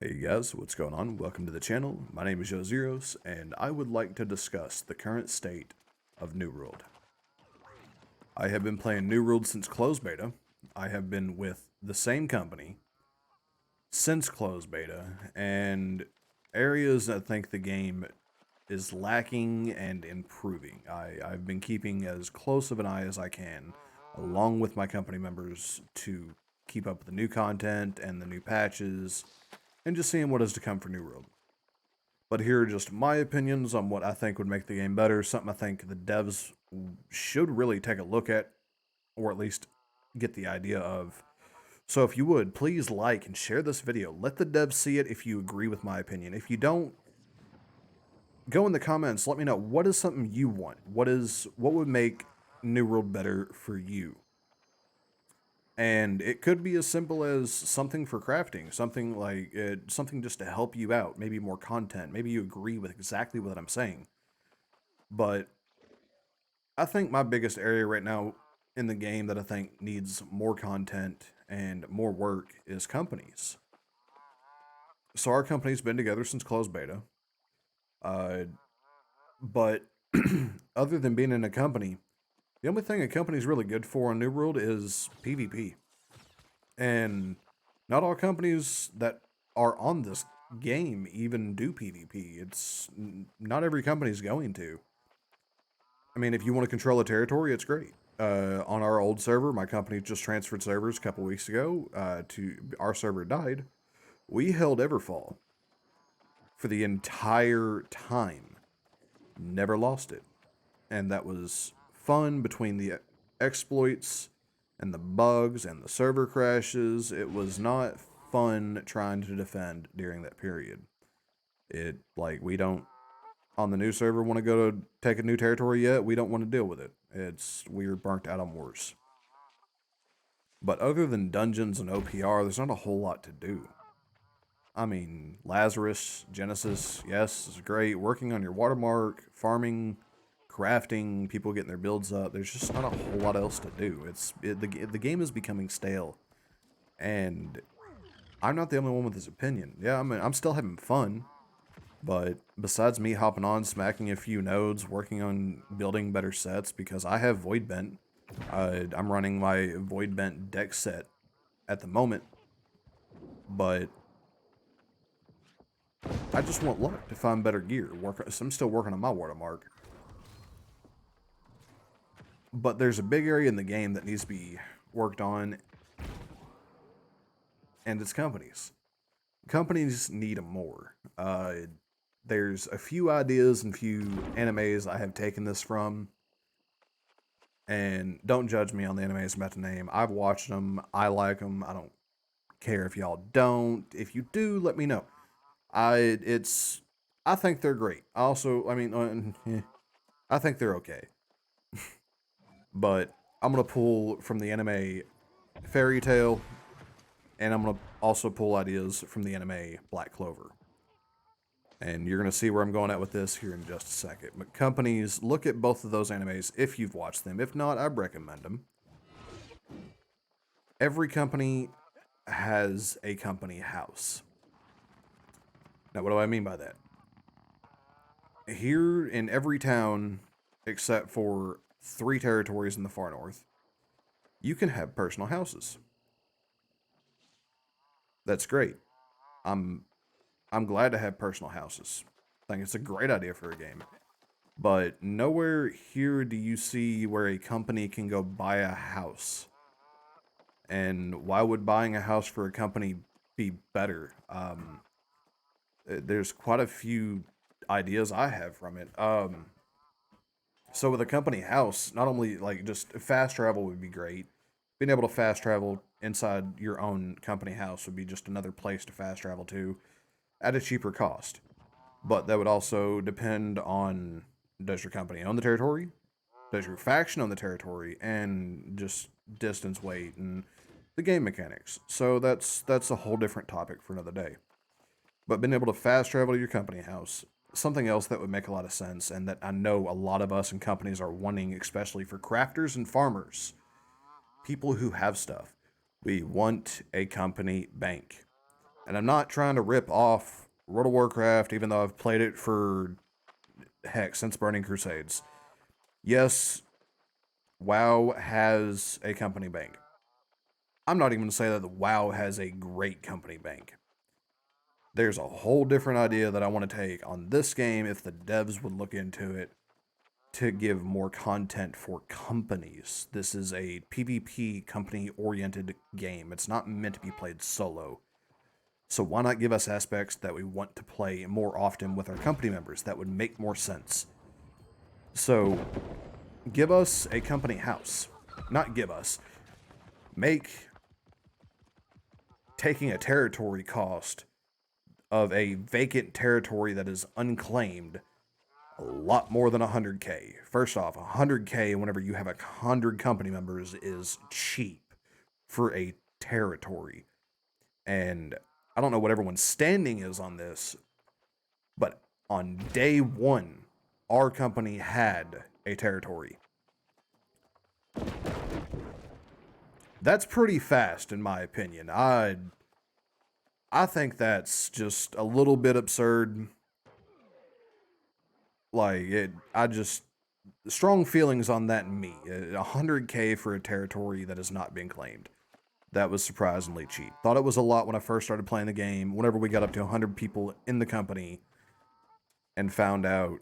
Hey guys, what's going on? Welcome to the channel. My name is Joe Zeros, and I would like to discuss the current state of New World. I have been playing New World since closed beta. I have been with the same company since closed beta, and areas I think the game is lacking and improving. I've been keeping as close of an eye as I can, along with my company members, to keep up with the new content and the new patches, and just seeing what is to come for New World. But here are just my opinions on what I think would make the game better, something I think the devs should really take a look at, or at least get the idea of. So if you would, please like and share this video. Let the devs see it if you agree with my opinion. If you don't, go in the comments, let me know what is something you want. What would make New World better for you? And it could be as simple as something for crafting, something like something just to help you out, maybe more content, maybe you agree with exactly what I'm saying. But I think my biggest area right now in the game that I think needs more content and more work is companies. So our company's been together since closed beta, uh, but other than being in a company, the only thing a company's really good for on New World is PvP. And not all companies that are on this game even do PvP. Not every company's going to. I mean, if you want to control a territory, it's great. On our old server, my company just transferred servers a couple weeks ago. To our server died. We held Everfall for the entire time. Never lost it, and that was fun between the exploits and the bugs and the server crashes. It was not fun trying to defend during that period. It like we don't on the new server want to go to take a new territory yet. We don't want to deal with it. We're burnt out on wars. But other than dungeons and OPR, there's not a whole lot to do. I mean, Lazarus, Genesis, yes, is great. Working on your watermark, farming, crafting, people getting their builds up. There's just not a whole lot else to do. The game is becoming stale, and I'm not the only one with this opinion. Yeah, I'm still having fun, but besides me hopping on, smacking a few nodes, working on building better sets, because I have Void Bent. I'm running my Void Bent deck set at the moment, but I just want luck to find better gear. I'm still working on my watermark. But there's a big area in the game that needs to be worked on, and it's companies. Companies need them more. There's a few ideas and few animes I have taken this from, and don't judge me on the animes I'm about to name. I've watched them. I like them. I don't care if y'all don't. If you do, let me know. I it's I think they're great. I think they're okay. But I'm gonna pull from the anime Fairy Tale, and I'm gonna also pull ideas from the anime Black Clover. And you're gonna see where I'm going at with this here in just a second. But companies, look at both of those animes if you've watched them. If not, I recommend them. Every company has a company house. Now, what do I mean by that? Here in every town, except for 3 territories in the far north, you can have personal houses. That's great. I'm I'm glad to have personal houses. I think it's a great idea for a game. But nowhere here do you see where a company can go buy a house. And why would buying a house for a company be better? There's quite a few ideas I have from it. So with a company house, not only like just fast travel would be great. Being able to fast travel inside your own company house would be just another place to fast travel to at a cheaper cost. But that would also depend on, does your company own the territory? Does your faction own the territory? And just distance, weight, and the game mechanics. So that's a whole different topic for another day. But being able to fast travel to your company house, something else that would make a lot of sense, and that I know a lot of us in companies are wanting, especially for crafters and farmers, people who have stuff. We want a company bank. And I'm not trying to rip off World of Warcraft, even though I've played it for, heck, since Burning Crusades. Yes, WoW has a company bank. I'm not even going to say that the WoW has a great company bank. There's a whole different idea that I want to take on this game if the devs would look into it to give more content for companies. This is a PvP company oriented game. It's not meant to be played solo. So why not give us aspects that we want to play more often with our company members? That would make more sense. So give us a company house. Not give us. Make taking a territory cost of a vacant territory that is unclaimed a lot more than 100K. First off, 100K whenever you have 100 company members is cheap for a territory. And I don't know what everyone's standing is on this, but on day one, our company had a territory. That's pretty fast, in my opinion. I think that's just a little bit absurd. Like I just strong feelings on that in me. 100K for a territory that is not being claimed. That was surprisingly cheap. Thought it was a lot when I first started playing the game. Whenever we got up to 100 people in the company, and found out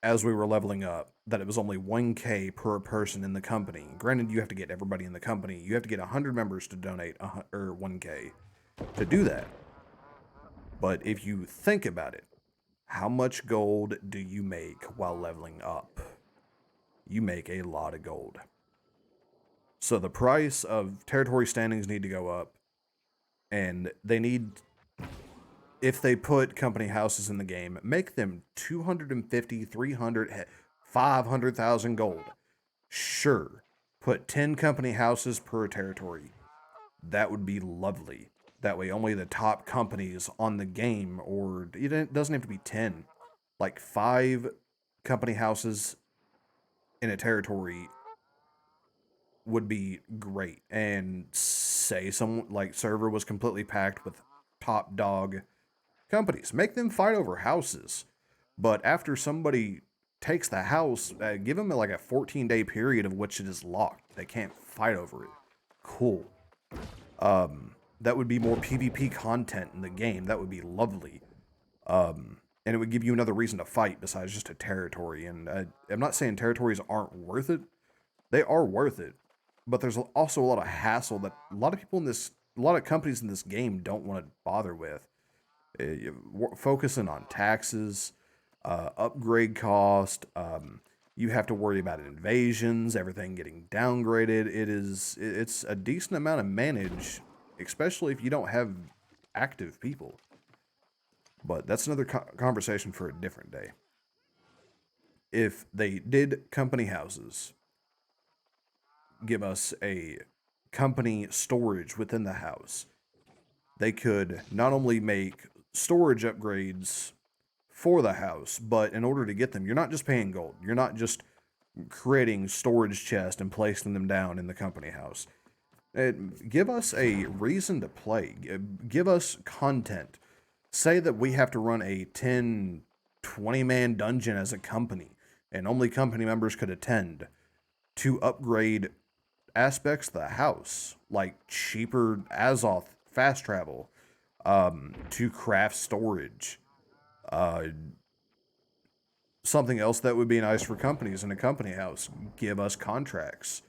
as we were leveling up that it was only 1K per person in the company. Granted, you have to get everybody in the company. You have to get 100 members to donate 1K to do that. But if you think about it, how much gold do you make while leveling up? You make a lot of gold. So the price of territory standings need to go up, and they need, if they put company houses in the game, make them 250, 300, 500,000 gold. Sure, put 10 company houses per territory. That would be lovely. That way only the top companies on the game, or it doesn't have to be 10, like 5 company houses in a territory would be great. And say some like server was completely packed with top dog companies. Make them fight over houses. But after somebody takes the house, give them like a 14-day period of which it is locked. They can't fight over it. Cool. That would be more PvP content in the game. That would be lovely. And it would give you another reason to fight besides just a territory. And I'm not saying territories aren't worth it. They are worth it. But there's also a lot of hassle that a lot of people in this, a lot of companies in this game don't want to bother with. Focusing on taxes, upgrade cost. You have to worry about invasions, everything getting downgraded. It's a decent amount to manage, especially if you don't have active people. But that's another conversation for a different day. If they did company houses, give us a company storage within the house, they could not only make storage upgrades for the house, but in order to get them, you're not just paying gold. You're not just creating storage chests and placing them down in the company house. Give us a reason to play. Give us content. Say that we have to run a 10, 20-man dungeon as a company, and only company members could attend to upgrade aspects of the house, like cheaper Azoth fast travel, to craft storage. Something else that would be nice for companies in a company house, give us contracts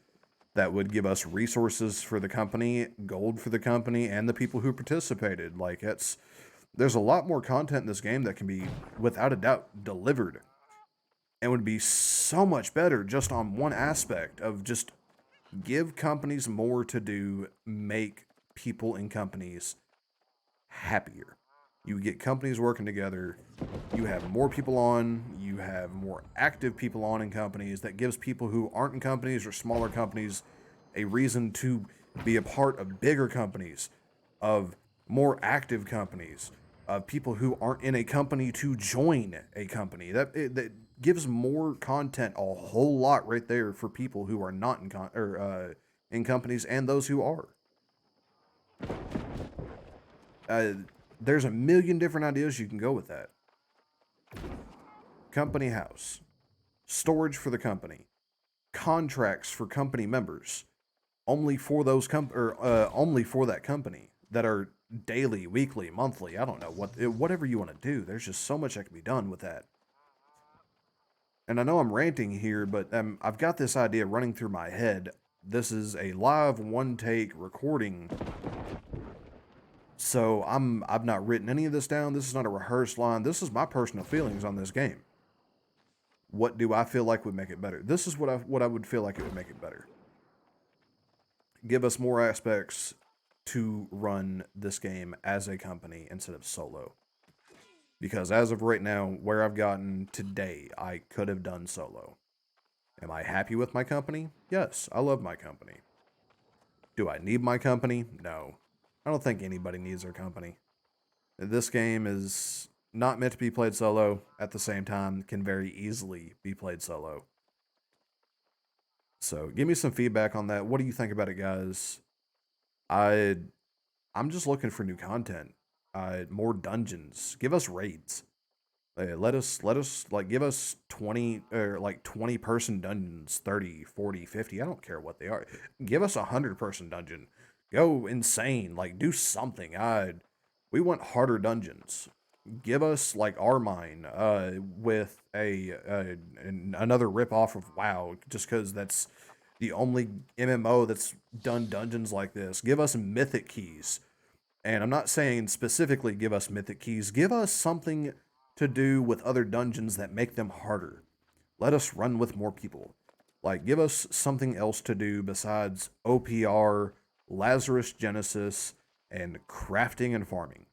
that would give us resources for the company, gold for the company, and the people who participated. Like, there's a lot more content in this game that can be, without a doubt, delivered, and would be so much better just on one aspect of just give companies more to do, make people in companies happier. You get companies working together, you have more people on, you have more active people on in companies. That gives people who aren't in companies or smaller companies a reason to be a part of bigger companies, of more active companies, of people who aren't in a company to join a company. That gives more content, a whole lot right there for people who are not in companies and those who are. There's a million different ideas you can go with that. Company house, storage for the company, contracts for company members, only for those only for that company that are daily, weekly, monthly. I don't know whatever you want to do. There's just so much that can be done with that. And I know I'm ranting here, but I've got this idea running through my head. This is a live one take recording, so I've not written any of this down. This is not a rehearsed line. This is my personal feelings on this game. What do I feel like would make it better? This is what I would feel like it would make it better. Give us more aspects to run this game as a company instead of solo. Because as of right now, where I've gotten today, I could have done solo. Am I happy with my company? Yes, I love my company. Do I need my company? No. I don't think anybody needs their company. This game is not meant to be played solo. At the same time, can very easily be played solo. So give me some feedback on that. What do you think about it, guys? I I'm just looking for new content. More dungeons. Give us raids. Let us like give us 20 or like 20 person dungeons, 30, 40, 50. I don't care what they are. Give us 100-person dungeon. Go insane. Like do something. We want harder dungeons. Give us like Armine with another rip off of WoW just cuz that's the only MMO that's done dungeons like this. Give us mythic keys. And I'm not saying specifically give us mythic keys, give us something to do with other dungeons that make them harder. Let us run with more people. Like, give us something else to do besides OPR, Lazarus Genesis, and crafting and farming.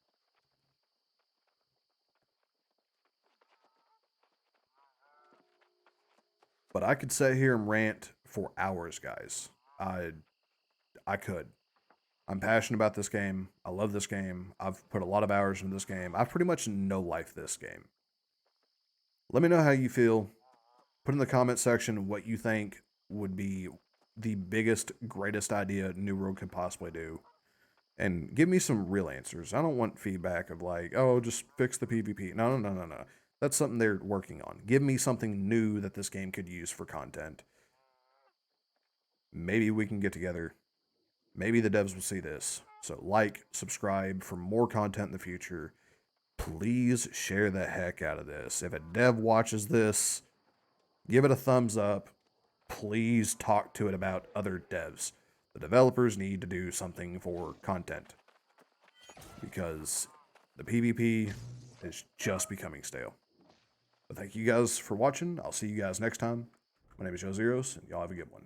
But I could sit here and rant for hours, guys. I could. I'm passionate about this game. I love this game. I've put a lot of hours into this game. I've pretty much no life this game. Let me know how you feel. Put in the comment section what you think would be the biggest, greatest idea New World could possibly do. And give me some real answers. I don't want feedback of like, oh, just fix the PvP. No, no, no, no, no. That's something they're working on. Give me something new that this game could use for content. Maybe we can get together. Maybe the devs will see this. So like, subscribe for more content in the future. Please share the heck out of this. If a dev watches this, give it a thumbs up. Please talk to it about other devs. The developers need to do something for content because the PvP is just becoming stale. But thank you guys for watching. I'll see you guys next time. My name is Joe Zeros, and y'all have a good one.